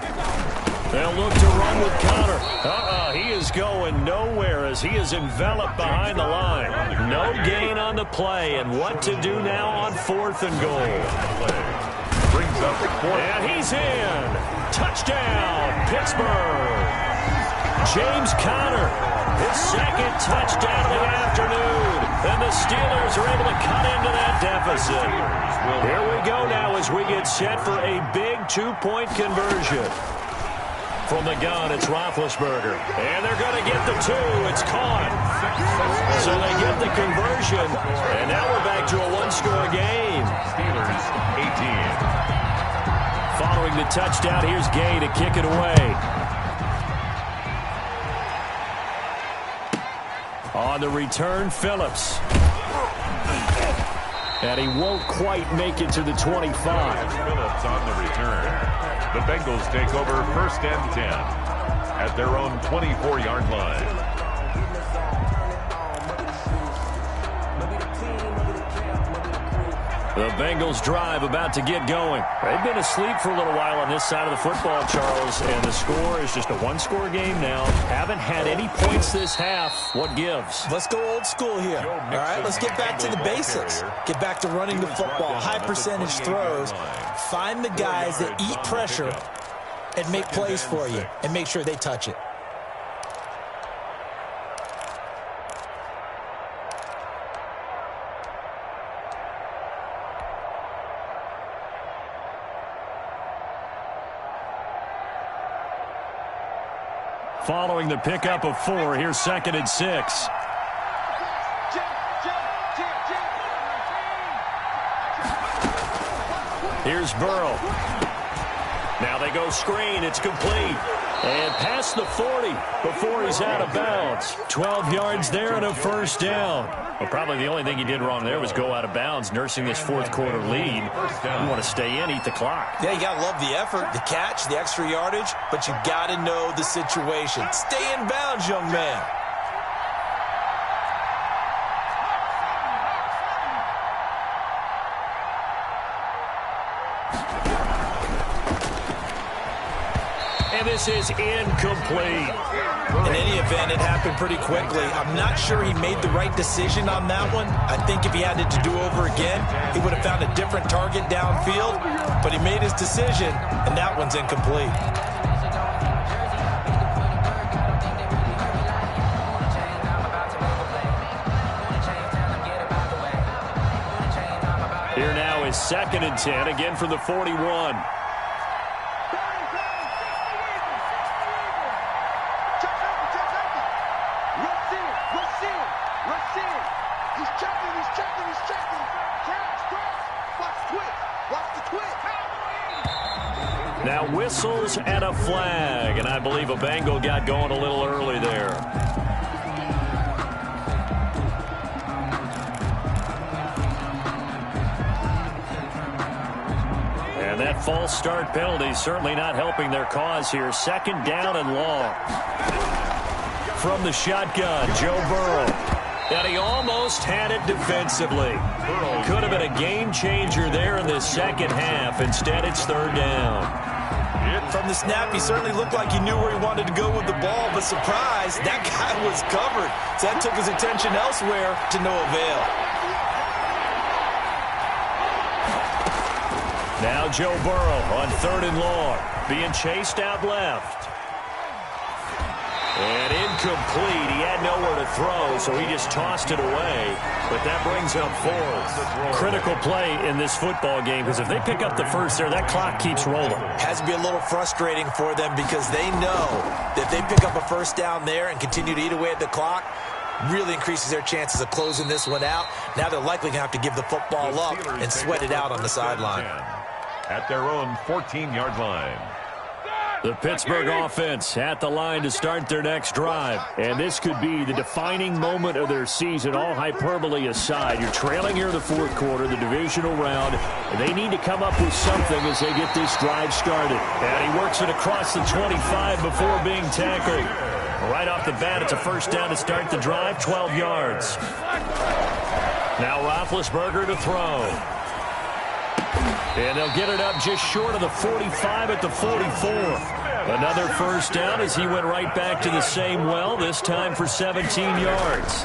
Speaker 1: They'll look to run with Connor. He is going nowhere as he is enveloped behind the line. No gain on the play, and what to do now on 4th and goal.
Speaker 2: Brings up the 4th.
Speaker 1: And he's in. Touchdown, Pittsburgh. James Conner, his second touchdown of the afternoon. And the Steelers are able to cut into that deficit. Here we go now as we get set for a big 2-point conversion. From the gun, it's Roethlisberger. And they're going to get the 2. It's caught. So they get the conversion. And now we're back to a 1-score game.
Speaker 2: Steelers 18.
Speaker 1: Following the touchdown, here's Gay to kick it away. On the return, Phillips. And he won't quite make it to the 25.
Speaker 2: Phillips on the return. The Bengals take over 1st and 10 at their own 24-yard line.
Speaker 1: The Bengals drive about to get going. They've been asleep for a little while on this side of the football, Charles, and the score is just a 1-score game now. Haven't had any points this half. What gives?
Speaker 3: Let's go old school here. All right, let's get back to the basics. Get back to running the football, high-percentage throws. Find the guys that eat pressure and make plays for you, and make sure they touch it.
Speaker 1: Following the pickup of 4, here's 2nd and 6. Here's Burrow. Now they go screen. It's complete. And past the 40 before he's out of bounds. 12 yards there and a 1st down. Well, probably the only thing he did wrong there was go out of bounds, nursing this 4th quarter lead. You want to stay in, eat the clock.
Speaker 3: Yeah, you got to love the effort, the catch, the extra yardage, but you got to know the situation. Stay in bounds, young man.
Speaker 1: And this is incomplete.
Speaker 3: In any event, it happened pretty quickly. I'm not sure he made the right decision on that one. I think if he had it to do over again, he would have found a different target downfield. But he made his decision, and that one's incomplete.
Speaker 1: Here now is 2nd and 10, again from the 41. Now whistles and a flag, and I believe a Bengal got going a little early there. And that false start penalty certainly not helping their cause here. 2nd down and long. From the shotgun, Joe Burrow. And he almost had it defensively. Could have been a game changer there in the 2nd half. Instead, it's 3rd down.
Speaker 3: From the snap, he certainly looked like he knew where he wanted to go with the ball, but surprise, that guy was covered. So that took his attention elsewhere to no avail.
Speaker 1: Now Joe Burrow on 3rd and long, being chased out left. And incomplete. He had nowhere to throw, so he just tossed it away. But that brings up 4th. Critical play in this football game, because if they pick up the 1st there, that clock keeps rolling.
Speaker 3: Has to be a little frustrating for them because they know that if they pick up a 1st down there and continue to eat away at the clock, really increases their chances of closing this one out. Now they're likely going to have to give the football up and sweat it out on the sideline.
Speaker 2: at their own 14-yard line.
Speaker 1: The Pittsburgh offense at the line to start their next drive. And this could be the defining moment of their season, all hyperbole aside. You're trailing here in the fourth quarter, the divisional round. And they need to come up with something as they get this drive started. And he works it across the 25 before being tackled. Right off the bat, it's a first down to start the drive, 12 yards. Now Roethlisberger to throw. And they'll get it up just short of the 45 at the 44. Another first down as he went right back to the same well, this time for 17 yards.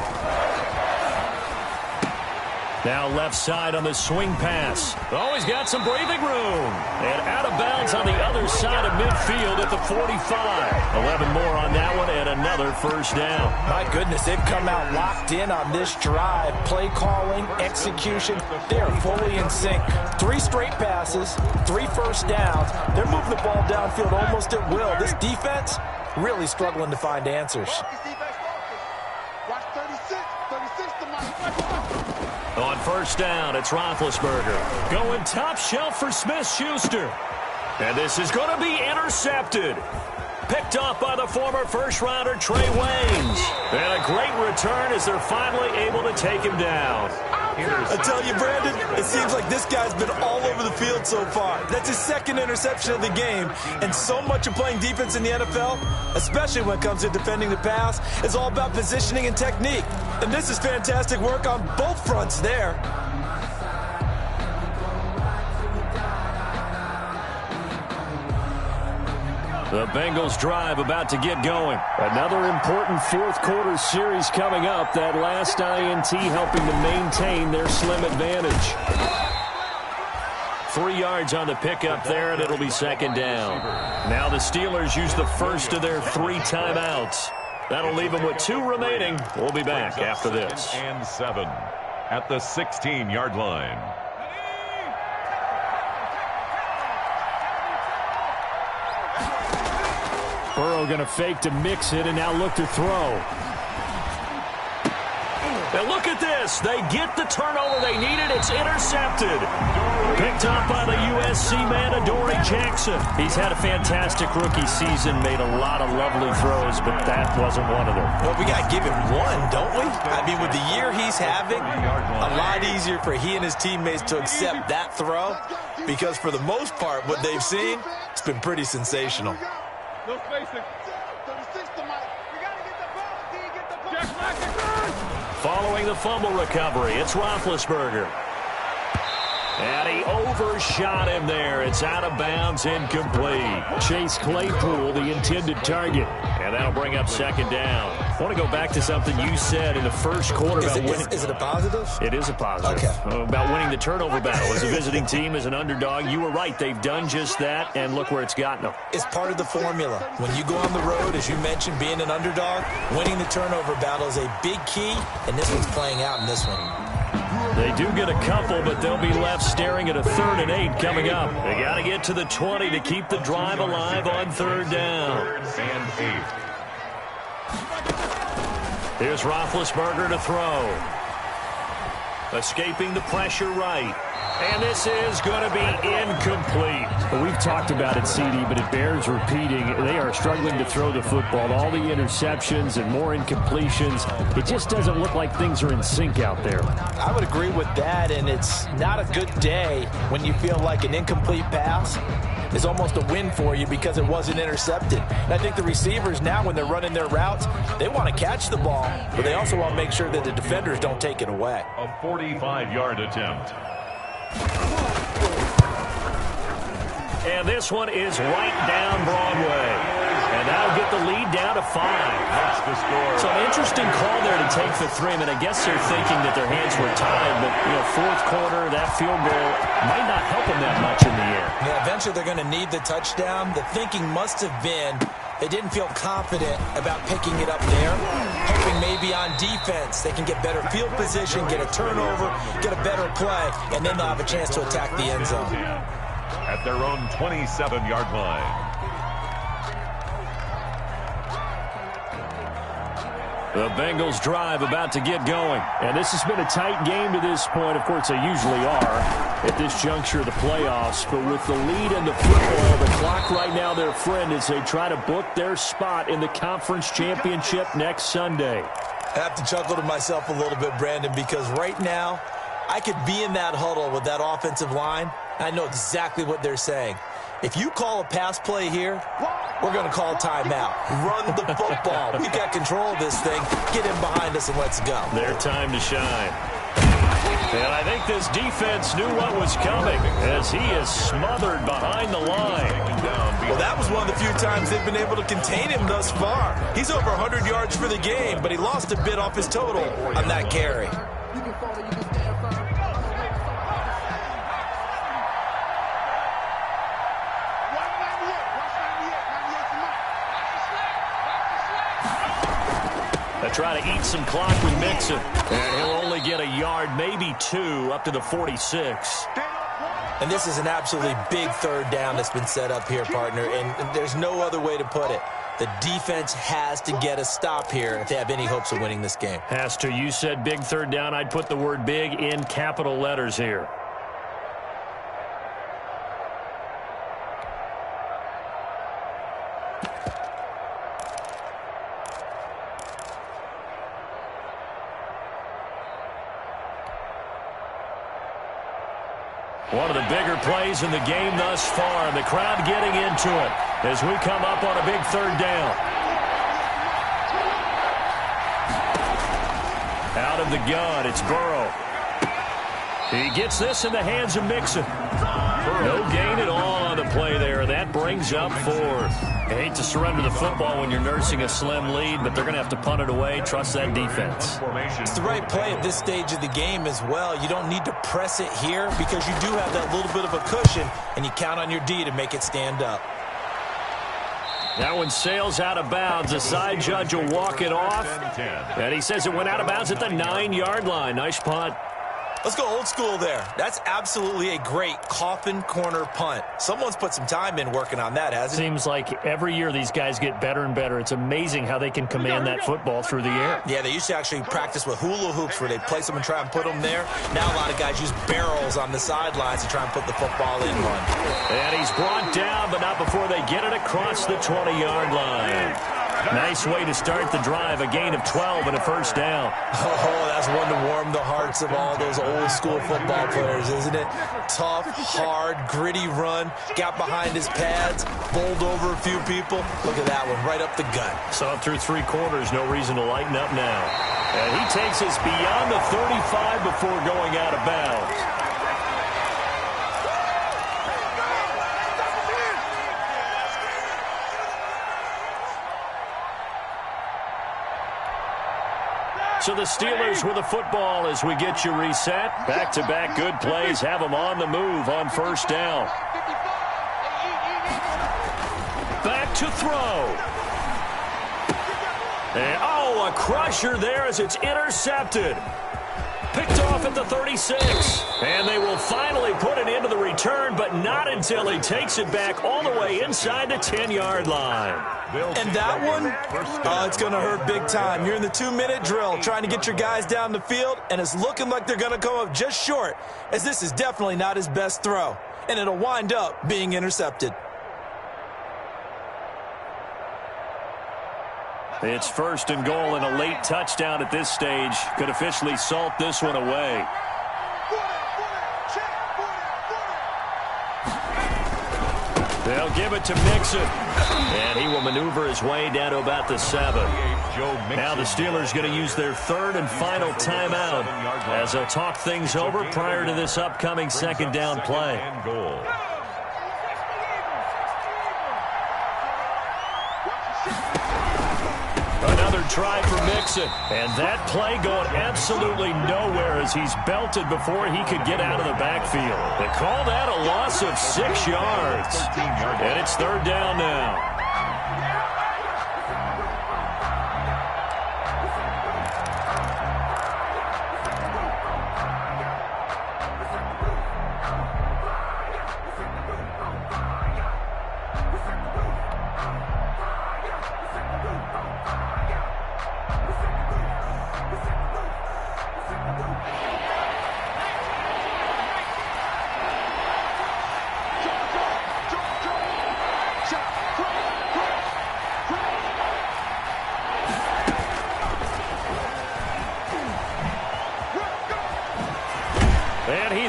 Speaker 1: Now left side on the swing pass. Oh, he's got some breathing room. And out of bounds on the other side of midfield at the 45. 11 more on that one and another first down.
Speaker 3: My goodness, they've come out locked in on this drive. Play calling, execution, they are fully in sync. 3 straight passes, 3 first downs. They're moving the ball downfield almost at will. This defense really struggling to find answers.
Speaker 4: Watch 36 to my.
Speaker 1: On first down, it's Roethlisberger. Going top shelf for Smith-Schuster. And this is going to be intercepted. Picked off by the former first-rounder Trey Waynes. And a great return as they're finally able to take him down.
Speaker 3: I tell you, Brandon, it seems like this guy's been all over the field so far. That's his second interception of the game. And so much of playing defense in the NFL, especially when it comes to defending the pass, is all about positioning and technique. And this is fantastic work on both fronts there.
Speaker 1: The Bengals drive about to get going. Another important fourth quarter series coming up. That last INT helping to maintain their slim advantage. 3 yards on the pickup there, and it'll be second down. Now the Steelers use the first of their 3 timeouts. That'll leave them with 2 remaining. We'll be back after this.
Speaker 2: And 7 at the 16-yard line.
Speaker 1: Burrow going to fake to mix it and now look to throw. And look at this. They get the turnover they needed. It's intercepted. Picked up by the USC man, Adoree Jackson. He's had a fantastic rookie season, made a lot of lovely throws, but that wasn't one of them.
Speaker 3: Well, we got to give him one, don't we? I mean, with the year he's having, a lot easier for he and his teammates to accept that throw because for the most part, what they've seen, it's been pretty sensational.
Speaker 4: No spacing. 36 to my. We got to get the ball. D, get the ball.
Speaker 1: Following the fumble recovery, it's Roethlisberger. And he overshot him there. It's out of bounds, incomplete. Chase Claypool, the intended target. And that'll bring up second down. I want to go back to something you said in the first quarter about winning.
Speaker 3: Is it a positive?
Speaker 1: It is a positive.
Speaker 3: Okay.
Speaker 1: About winning the turnover battle. As a visiting team, as an underdog, you were right. They've done just that, and look where it's gotten them.
Speaker 3: It's part of the formula. When you go on the road, as you mentioned, being an underdog, winning the turnover battle is a big key, and this one's playing out in this one.
Speaker 1: They do get a couple, but they'll be left staring at a 3rd and 8 coming up. They got to get to the 20 to keep the drive alive on 3rd down.
Speaker 2: 3rd and 8.
Speaker 1: Here's Roethlisberger to throw. Escaping the pressure right. And this is going to be incomplete.
Speaker 5: Well, we've talked about it, CD, but it bears repeating. They are struggling to throw the football. All the interceptions and more incompletions. It just doesn't look like things are in sync out there.
Speaker 3: I would agree with that, and it's not a good day when you feel like an incomplete pass is almost a win for you because it wasn't intercepted. And I think the receivers now, when they're running their routes, they want to catch the ball, but they also want to make sure that the defenders don't take it away.
Speaker 2: A 45-yard attempt.
Speaker 1: And this one is right down Broadway. And that'll get the lead down to 5.
Speaker 2: That's the score.
Speaker 1: So an interesting call there to take the 3. I mean, I guess they're thinking that their hands were tied, but, fourth quarter, that field goal might not help them that much in the end.
Speaker 3: Yeah, eventually they're going to need the touchdown. The thinking must have been they didn't feel confident about picking it up there, hoping maybe on defense they can get better field position, get a turnover, get a better play, and then they'll have a chance to attack the end zone.
Speaker 2: At their own 27-yard line.
Speaker 1: The Bengals drive about to get going.
Speaker 5: And this has been a tight game to this point. Of course, they usually are at this juncture of the playoffs. But with the lead in the football, the clock right now, their friend, as they try to book their spot in the conference championship next Sunday.
Speaker 3: I have to chuckle to myself a little bit, Brandon, because right now I could be in that huddle with that offensive line. I know exactly what they're saying. If you call a pass play here, we're going to call timeout. Run the football. We've got control of this thing. Get in behind us and let's go.
Speaker 1: Their time to shine. And I think this defense knew what was coming as he is smothered behind the line.
Speaker 3: Well, that was one of the few times they've been able to contain him thus far. He's over 100 yards for the game, but he lost a bit off his total on that carry.
Speaker 1: Try to eat some clock with Mixon. And he'll only get a yard, maybe two, up to the 46.
Speaker 3: And this is an absolutely big third down that's been set up here, partner, and there's no other way to put it. The defense has to get a stop here if they have any hopes of winning this game.
Speaker 1: Has to. You said big third down. I'd put the word big in capital letters here. One of the bigger plays in the game thus far, and the crowd getting into it as we come up on a big third down. Out of the gun, it's Burrow. He gets this in the hands of Mixon. No gain at all on the play there, and that brings up fourth. I hate to surrender the football when you're nursing a slim lead, but they're going to have to punt it away. Trust that defense.
Speaker 3: It's the right play at this stage of the game as well. You don't need to press it here because you do have that little bit of a cushion, and you count on your D to make it stand up.
Speaker 1: That one sails out of bounds. The side judge will walk it off, and he says it went out of bounds at the 9-yard line. Nice punt.
Speaker 3: Let's go old school there. That's absolutely a great coffin corner punt. Someone's put some time in working on that, hasn't it?
Speaker 5: Seems like every year these guys get better and better. It's amazing how they can command that football through the air.
Speaker 3: Yeah, they used to actually practice with hula hoops where they place them and try and put them there. Now a lot of guys use barrels on the sidelines to try and put the football in one.
Speaker 1: And he's brought down, but not before they get it across the 20-yard line. Nice way to start the drive, a gain of 12 and a first down.
Speaker 3: Oh, that's one to warm the hearts of all those old-school football players, isn't it? Tough, hard, gritty run, got behind his pads, bowled over a few people. Look at that one, right up the gut.
Speaker 1: Saw it through three quarters, no reason to lighten up now. And he takes us beyond the 35 before going out of bounds. So the Steelers with the football as we get you reset. Back-to-back good plays have them on the move on first down. Back to throw. And, oh, a crusher there as it's intercepted. Picked off at the 36. And they will finally put it into the return, but not until he takes it back all the way inside the 10-yard line.
Speaker 3: And that one, it's going to hurt big time. You're in the 2-minute drill trying to get your guys down the field, and it's looking like they're going to come up just short, as this is definitely not his best throw. And it'll wind up being intercepted.
Speaker 1: It's first and goal, and a late touchdown at this stage could officially salt this one away. They'll give it to Mixon, and he will maneuver his way down to about the 7. Now the Steelers going to use their third and final timeout as they'll talk things over prior to this upcoming second down play. Another try for Mixon, and that play going absolutely nowhere as he's belted before he could get out of the backfield. They call that a loss of 6 yards, and it's third down now.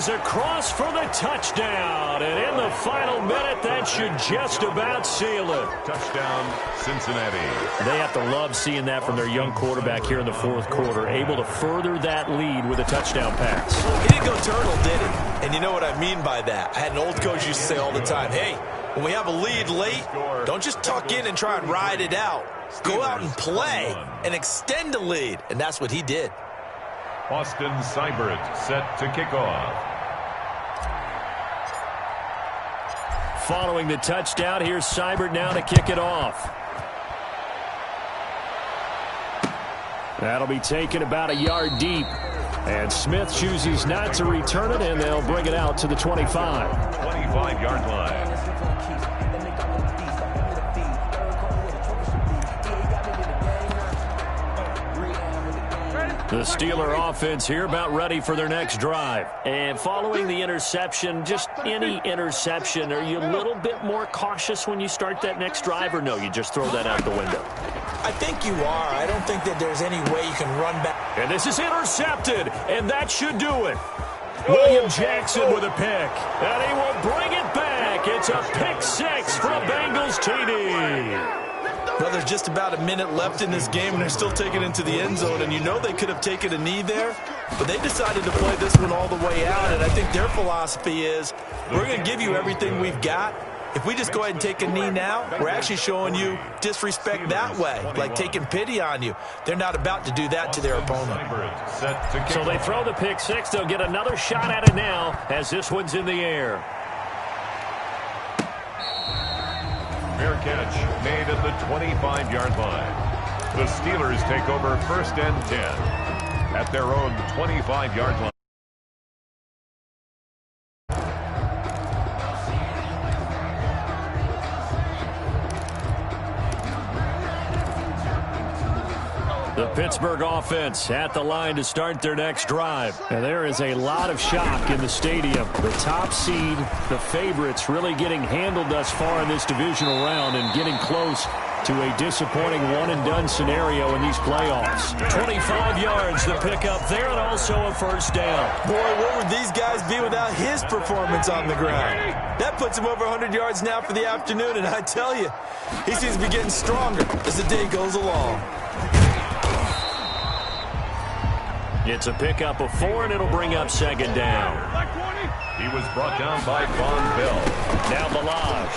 Speaker 1: He's across for the touchdown. And in the final minute, that should just about seal it.
Speaker 2: Touchdown, Cincinnati.
Speaker 1: They have to love seeing that from their young quarterback here in the fourth quarter, able to further that lead with a touchdown pass.
Speaker 3: He didn't go turtle, did he? And you know what I mean by that. I had an old coach used to say all the time, hey, when we have a lead late, don't just tuck in and try and ride it out. Go out and play and extend the lead. And that's what he did.
Speaker 2: Austin Seibert set to kick off.
Speaker 1: Following the touchdown, here's Seibert now to kick it off. That'll be taken about a yard deep. And Smith chooses not to return it, and they'll bring it out to the 25.
Speaker 2: 25-yard line.
Speaker 1: The Steeler offense here about ready for their next drive. And following the interception, just any interception, are you a little bit more cautious when you start that next drive, or no, you just throw that out the window?
Speaker 3: I think you are. I don't think that there's any way you can run back.
Speaker 1: And this is intercepted, and that should do it. William Jackson with a pick, and he will bring it back. It's a pick six for a Bengals TD.
Speaker 3: Well, there's just about a minute left in this game, and they're still taking it into the end zone. And you know they could have taken a knee there, but they decided to play this one all the way out. And I think their philosophy is, we're going to give you everything we've got. If we just go ahead and take a knee now, we're actually showing you disrespect that way, like taking pity on you. They're not about to do that to their opponent.
Speaker 1: So they throw the pick six. They'll get another shot at it now as this one's in the air.
Speaker 2: Fair catch made at the 25-yard line. The Steelers take over first and 10 at their own 25-yard line.
Speaker 1: The Pittsburgh offense at the line to start their next drive. And there is a lot of shock in the stadium. The top seed, the favorites, really getting handled thus far in this divisional round and getting close to a disappointing one-and-done scenario in these playoffs. 25 yards to pick up there, and also a first down.
Speaker 3: Boy, what would these guys be without his performance on the ground? That puts him over 100 yards now for the afternoon, and I tell you, he seems to be getting stronger as the day goes along.
Speaker 1: It's a pickup of 4, and it'll bring up second down.
Speaker 2: He was brought down by Von Bell.
Speaker 1: Now Balaj.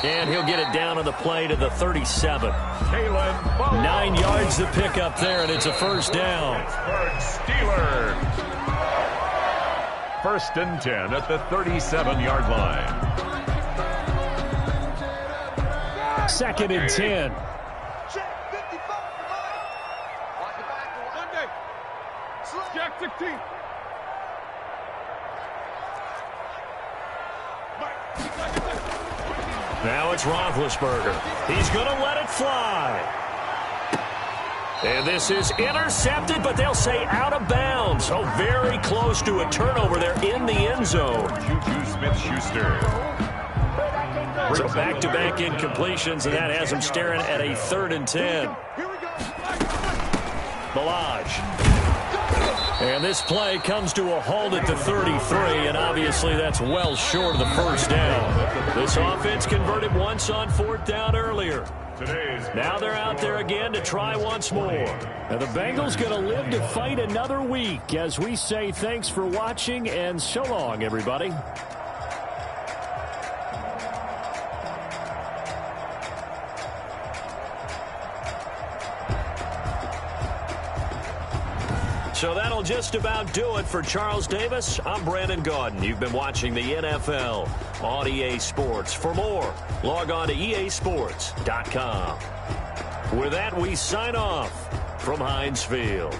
Speaker 1: And he'll get it down on the play to the 37. 9 yards to pick up there, and it's a first down.
Speaker 2: Pittsburgh Steelers. First and 10 at the 37-yard line.
Speaker 1: Second and 10.
Speaker 4: Jack 16.
Speaker 1: Now it's Roethlisberger. He's going to let it fly. And this is intercepted, but they'll say out of bounds. So very close to a turnover there in the end zone.
Speaker 2: Juju Smith-Schuster.
Speaker 1: So back-to-back incompletions, and that has him staring at a 3rd and 10. Balaj. And this play comes to a halt at the 33, and obviously that's well short of the first down. This offense converted once on 4th down earlier. Now they're out there again to try once more. And the Bengals going to live to fight another week as we say thanks for watching and so long, everybody. So that'll just about do it for Charles Davis. I'm Brandon Gaudin. You've been watching the NFL on EA Sports. For more, log on to easports.com. With that, we sign off from Heinz Field.